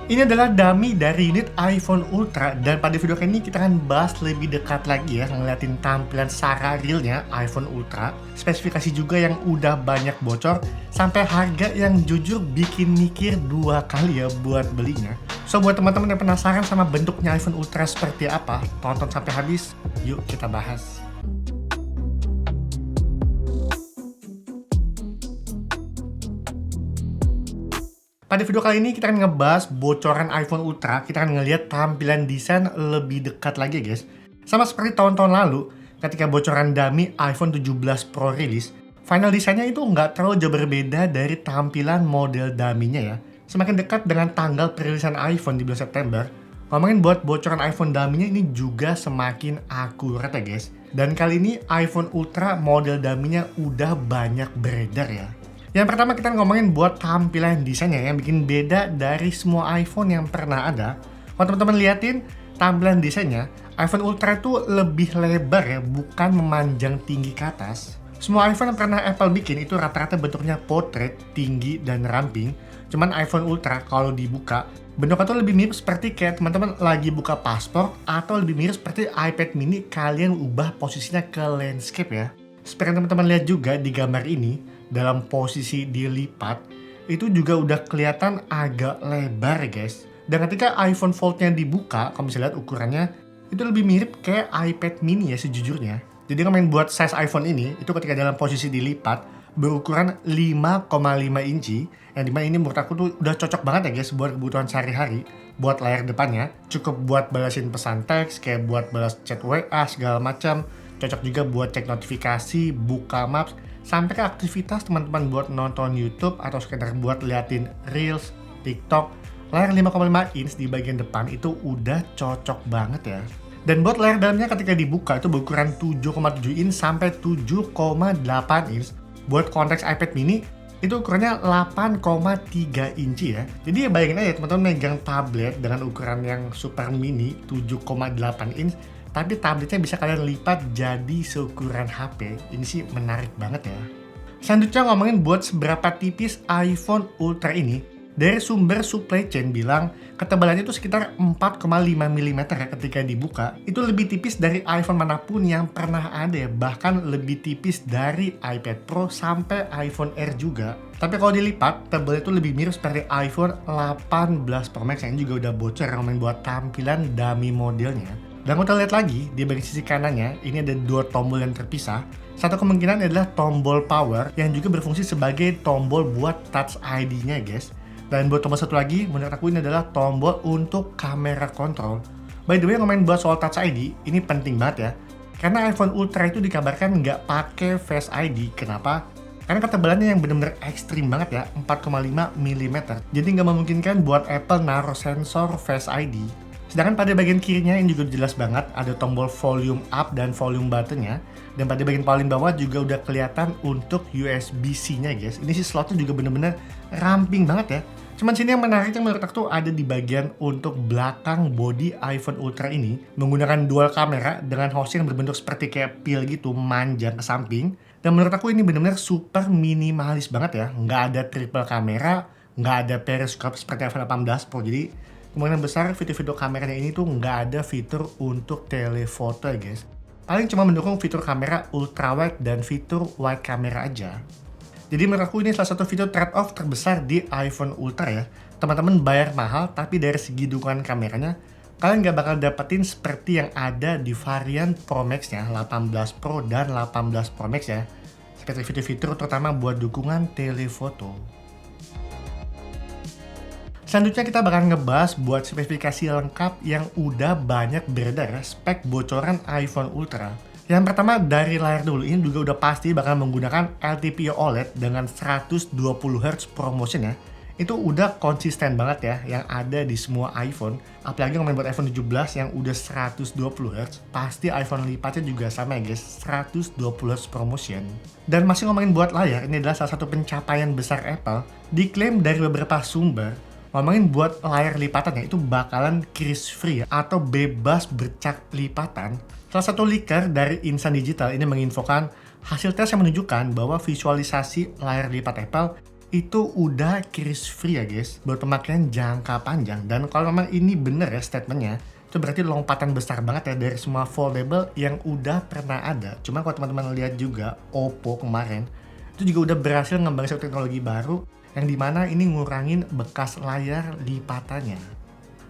Ini adalah dummy dari unit iPhone Ultra, dan pada video kali ini kita akan bahas lebih dekat lagi ya, ngeliatin tampilan secara realnya iPhone Ultra, spesifikasi juga yang udah banyak bocor, sampai harga yang jujur bikin mikir dua kali ya buat belinya. So buat teman-teman yang penasaran sama bentuknya iPhone Ultra seperti apa, tonton sampai habis, yuk kita bahas. Pada video kali ini kita akan ngebahas bocoran iPhone Ultra, kita akan ngelihat tampilan desain lebih dekat lagi guys. Sama seperti tahun-tahun lalu, ketika bocoran dummy iPhone 17 Pro rilis, final desainnya itu nggak terlalu jauh berbeda dari tampilan model dummy-nya ya. Semakin dekat dengan tanggal perilisan iPhone di bulan September, ngomongin buat bocoran iPhone dummy-nya ini juga semakin akurat ya guys. Dan kali ini iPhone Ultra model dummy-nya udah banyak beredar ya. Yang pertama kita ngomongin buat tampilan desainnya yang bikin beda dari semua iPhone yang pernah ada. Kalau teman-teman liatin tampilan desainnya, iPhone Ultra itu lebih lebar ya, bukan memanjang tinggi ke atas. Semua iPhone yang pernah Apple bikin itu rata-rata bentuknya portrait, tinggi, dan ramping. Cuman iPhone Ultra kalau dibuka, bentuknya tuh lebih mirip seperti kayak teman-teman lagi buka paspor, atau lebih mirip seperti iPad mini kalian ubah posisinya ke landscape ya. Seperti yang teman-teman lihat juga di gambar ini, dalam posisi dilipat, itu juga udah kelihatan agak lebar guys. Dan ketika iPhone Fold-nya dibuka, kalau bisa lihat ukurannya, itu lebih mirip kayak iPad mini ya sejujurnya. Jadi ngomongin buat size iPhone ini, itu ketika dalam posisi dilipat, berukuran 5,5 inci, yang dimana ini menurut aku tuh udah cocok banget ya guys buat kebutuhan sehari-hari. Buat layar depannya, cukup buat balasin pesan teks, kayak buat balas chat WA segala macam. Cocok juga buat cek notifikasi, buka maps, sampai ke aktivitas teman-teman buat nonton YouTube atau sekedar buat liatin Reels, TikTok. Layar 5,5 inch di bagian depan itu udah cocok banget ya. Dan buat layar dalamnya ketika dibuka itu berukuran 7,7 inch sampai 7,8 inch. Buat konteks iPad mini itu ukurannya 8,3 inci ya. Jadi ya bayangin aja teman-teman megang tablet dengan ukuran yang super mini 7,8 inch, tapi tabletnya bisa kalian lipat jadi seukuran HP. Ini sih menarik banget ya. Selanjutnya ngomongin buat seberapa tipis iPhone Ultra ini. Dari sumber supply chain bilang ketebalannya itu sekitar 4,5 mm ya ketika dibuka. Itu lebih tipis dari iPhone manapun yang pernah ada ya. Bahkan lebih tipis dari iPad Pro sampai iPhone Air juga. Tapi kalau dilipat, tebalnya itu lebih mirip seperti iPhone 18 Pro Max yang juga udah bocor ngomongin buat tampilan dummy modelnya. Dan kalau kita lihat lagi, di bagian sisi kanannya, ini ada dua tombol yang terpisah. Satu kemungkinan adalah tombol power yang juga berfungsi sebagai tombol buat Touch ID-nya guys. Dan buat tombol satu lagi, menurut aku ini adalah tombol untuk kamera kontrol. By the way, ngomongin buat soal Touch ID, ini penting banget ya. Karena iPhone Ultra itu dikabarkan nggak pakai Face ID. Kenapa? Karena ketebalannya yang benar-benar ekstrim banget ya, 4,5 mm. Jadi nggak memungkinkan buat Apple naruh sensor Face ID. Sedangkan pada bagian kirinya yang juga jelas banget ada tombol volume up dan volume buttonnya. Dan pada bagian paling bawah juga udah kelihatan untuk USB-C-nya guys. Ini sih slotnya juga bener-bener ramping banget ya. Cuman sini yang menariknya menurut aku tuh ada di bagian untuk belakang body iPhone Ultra ini. Menggunakan dual kamera dengan housing yang berbentuk seperti kayak pil gitu, manjang ke samping. Dan menurut aku ini bener-bener super minimalis banget ya. Nggak ada triple kamera, nggak ada periscope seperti iPhone 18 Pro. Jadi kemungkinan besar fitur-fitur kameranya ini tuh nggak ada fitur untuk telefoto ya guys. Paling cuma mendukung fitur kamera ultra wide dan fitur wide kamera aja. Jadi menurut aku ini salah satu fitur trade-off terbesar di iPhone Ultra ya. Teman-teman bayar mahal tapi dari segi dukungan kameranya, kalian nggak bakal dapetin seperti yang ada di varian Pro Max-nya, 18 Pro dan 18 Pro Max ya. Seperti fitur-fitur terutama buat dukungan telefoto. Selanjutnya kita bakal ngebahas buat spesifikasi lengkap yang udah banyak beredar ya, spek bocoran iPhone Ultra. Yang pertama dari layar dulu, ini juga udah pasti bakal menggunakan LTPO OLED dengan 120 Hz ProMotion ya. Itu udah konsisten banget ya yang ada di semua iPhone. Apalagi ngomongin buat iPhone 17 yang udah 120 Hz, pasti iPhone lipatnya juga sama ya guys, 120 Hz ProMotion. Dan masih ngomongin buat layar, ini adalah salah satu pencapaian besar Apple. Diklaim dari beberapa sumber, ngomongin buat layar lipatannya itu bakalan crease free atau bebas bercak lipatan. Salah satu leaker dari Insan Digital ini menginfokan hasil tes yang menunjukkan bahwa visualisasi layar lipat Apple itu udah case free ya guys, buat pemakaian jangka panjang. Dan kalau memang ini bener ya statementnya, itu berarti lompatan besar banget ya dari semua foldable yang udah pernah ada. Cuma kalau teman-teman lihat juga Oppo kemarin, itu juga udah berhasil ngembangin satu teknologi baru yang dimana ini ngurangin bekas layar lipatannya.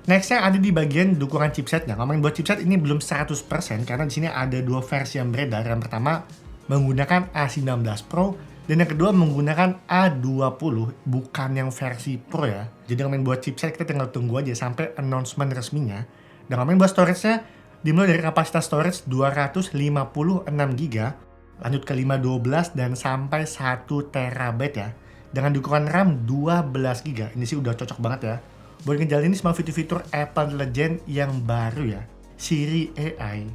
Nextnya ada di bagian dukungan chipsetnya. Ngomongin buat chipset ini belum 100% karena di sini ada dua versi yang beredar. Yang pertama menggunakan A19 Pro dan yang kedua menggunakan A20, bukan yang versi Pro ya. Jadi ngomongin buat chipset kita tinggal tunggu aja sampai announcement resminya. Dan ngomongin buat storage-nya dimulai dari kapasitas storage 256GB, lanjut ke 512 dan sampai 1TB ya. Dengan dukungan RAM 12GB. Ini sih udah cocok banget ya buat ngejalanin semua fitur-fitur Apple Legend yang baru ya, Siri AI.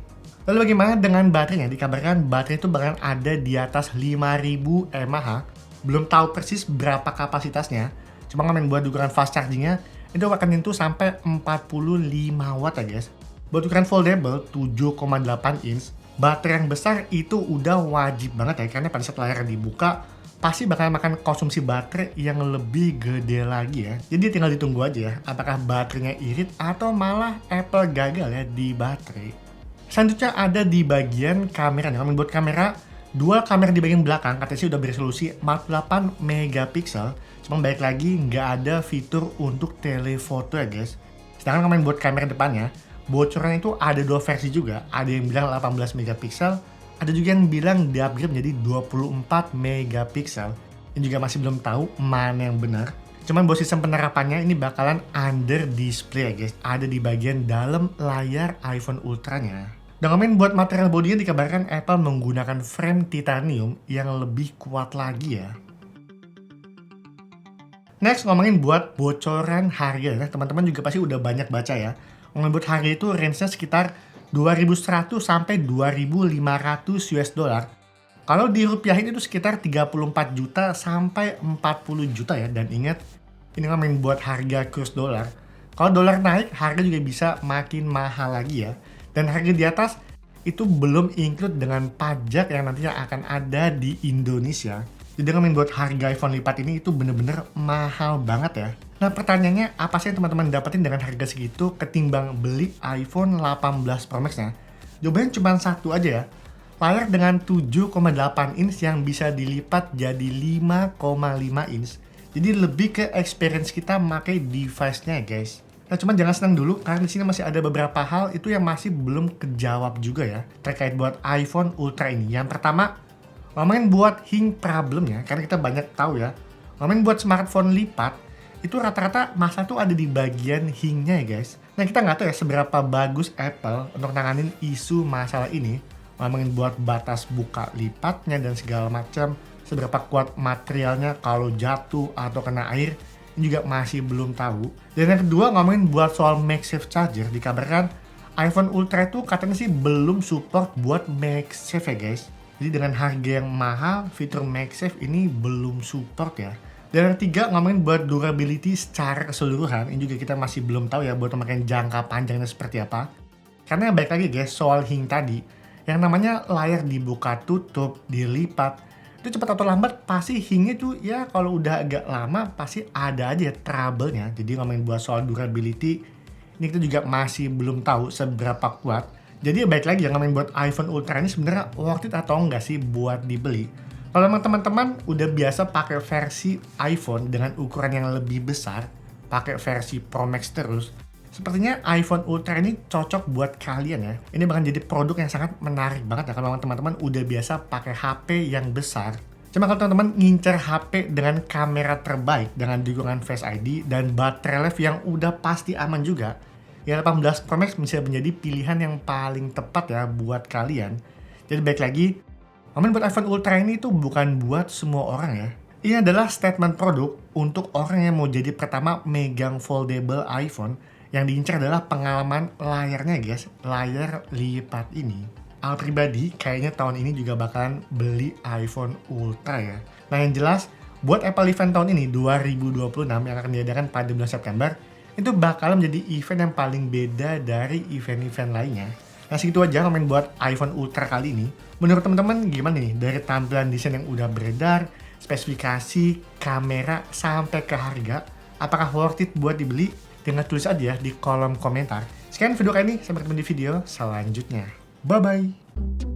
Lalu bagaimana dengan baterainya? Dikabarkan baterai itu bakalan ada di atas 5000 mAh. Belum tahu persis berapa kapasitasnya. Cuma ngomongin buat dukungan fast chargingnya, itu akan nyentuh sampai 45 watt ya guys. Buat ukuran foldable 7,8 inch, baterai yang besar itu udah wajib banget ya, karena pada saat layar dibuka, pasti bakal makan konsumsi baterai yang lebih gede lagi ya. Jadi tinggal ditunggu aja ya, apakah baterainya irit atau malah Apple gagal ya di baterai. Selanjutnya ada di bagian kamera. Kalau buat kamera, dual kamera di bagian belakang katanya sih udah beresolusi 48 megapiksel. Cuma balik lagi nggak ada fitur untuk telefoto ya guys. Sedangkan kalau buat kamera depannya, bocoran itu ada dua versi juga. Ada yang bilang 18 megapiksel, ada juga yang bilang di-upgrade menjadi 24 megapiksel. Ini juga masih belum tahu mana yang benar. Cuman buat sistem penerapannya ini bakalan under display ya guys. Ada di bagian dalam layar iPhone Ultra-nya. Dan ngomongin buat material bodinya dikabarkan Apple menggunakan frame titanium yang lebih kuat lagi ya. Next ngomongin buat bocoran harga. Nah, teman-teman juga pasti udah banyak baca ya. Ngomongin buat harga itu range-nya sekitar 2.100 sampai 2.500 US dollar. Kalau dirupiahin itu sekitar 34 juta sampai 40 juta ya. Dan ingat, ini ngomongin buat harga kurs dolar. Kalau dolar naik, harga juga bisa makin mahal lagi ya. Dan harga di atas itu belum include dengan pajak yang nantinya akan ada di Indonesia. Jadi ngomongin buat harga iPhone lipat ini itu bener-bener mahal banget ya. Nah pertanyaannya, apa sih yang teman-teman dapetin dengan harga segitu ketimbang beli iPhone 18 Pro Max-nya? Jawabannya cuma satu aja ya. Layar dengan 7,8 inch yang bisa dilipat jadi 5,5 inch. Jadi lebih ke experience kita pakai device-nya guys. Nah cuman jangan senang dulu karena di sini masih ada beberapa hal itu yang masih belum kejawab juga ya terkait buat iPhone Ultra ini. Yang pertama, ngomongin buat hang problem ya, karena kita banyak tahu ya. Ngomongin buat smartphone lipat, itu rata-rata masalah tuh ada di bagian hingnya ya guys. Nah kita nggak tahu ya seberapa bagus Apple untuk nanganin isu masalah ini. Ngomongin buat batas buka lipatnya dan segala macam, seberapa kuat materialnya kalau jatuh atau kena air, ini juga masih belum tahu. Dan yang kedua ngomongin buat soal MagSafe charger, dikabarkan iPhone Ultra itu katanya sih belum support buat MagSafe ya guys. Jadi dengan harga yang mahal, fitur MagSafe ini belum support ya. Dan yang ketiga ngomongin buat durability secara keseluruhan, ini juga kita masih belum tahu ya buat pemakaian jangka panjangnya seperti apa. Karena balik lagi guys soal hing tadi, yang namanya layar dibuka tutup, dilipat, itu cepat atau lambat pasti hingnya tuh ya kalau udah agak lama pasti ada aja trouble-nya. Jadi ngomongin buat soal durability, ini kita juga masih belum tahu seberapa kuat. Jadi baik lagi yang ngomongin buat iPhone Ultra ini sebenarnya worth it atau enggak sih buat dibeli. Kalau memang teman-teman udah biasa pakai versi iPhone dengan ukuran yang lebih besar, pakai versi Pro Max terus, sepertinya iPhone Ultra ini cocok buat kalian ya. Ini bakal jadi produk yang sangat menarik banget ya kalau teman-teman udah biasa pakai HP yang besar. Cuma kalau teman-teman ngincer HP dengan kamera terbaik, dengan dukungan Face ID dan baterai life yang udah pasti aman juga, ya 18 Pro Max bisa menjadi pilihan yang paling tepat ya buat kalian. Jadi baik lagi, ngomongin buat iPhone Ultra ini tuh bukan buat semua orang ya. Ini adalah statement produk untuk orang yang mau jadi pertama megang foldable iPhone. Yang diincar adalah pengalaman layarnya guys, layar lipat ini. Al pribadi kayaknya tahun ini juga bakalan beli iPhone Ultra ya. Nah yang jelas, buat Apple Event tahun ini 2026 yang akan diadakan pada bulan September, itu bakalan menjadi event yang paling beda dari event-event lainnya. Nah segitu aja komen buat iPhone Ultra kali ini. Menurut teman-teman gimana nih dari tampilan desain yang udah beredar, spesifikasi, kamera, sampai ke harga. Apakah worth it buat dibeli? Tinggal tulis aja di kolom komentar. Sekian video kali ini, sampai ketemu di video selanjutnya. Bye-bye!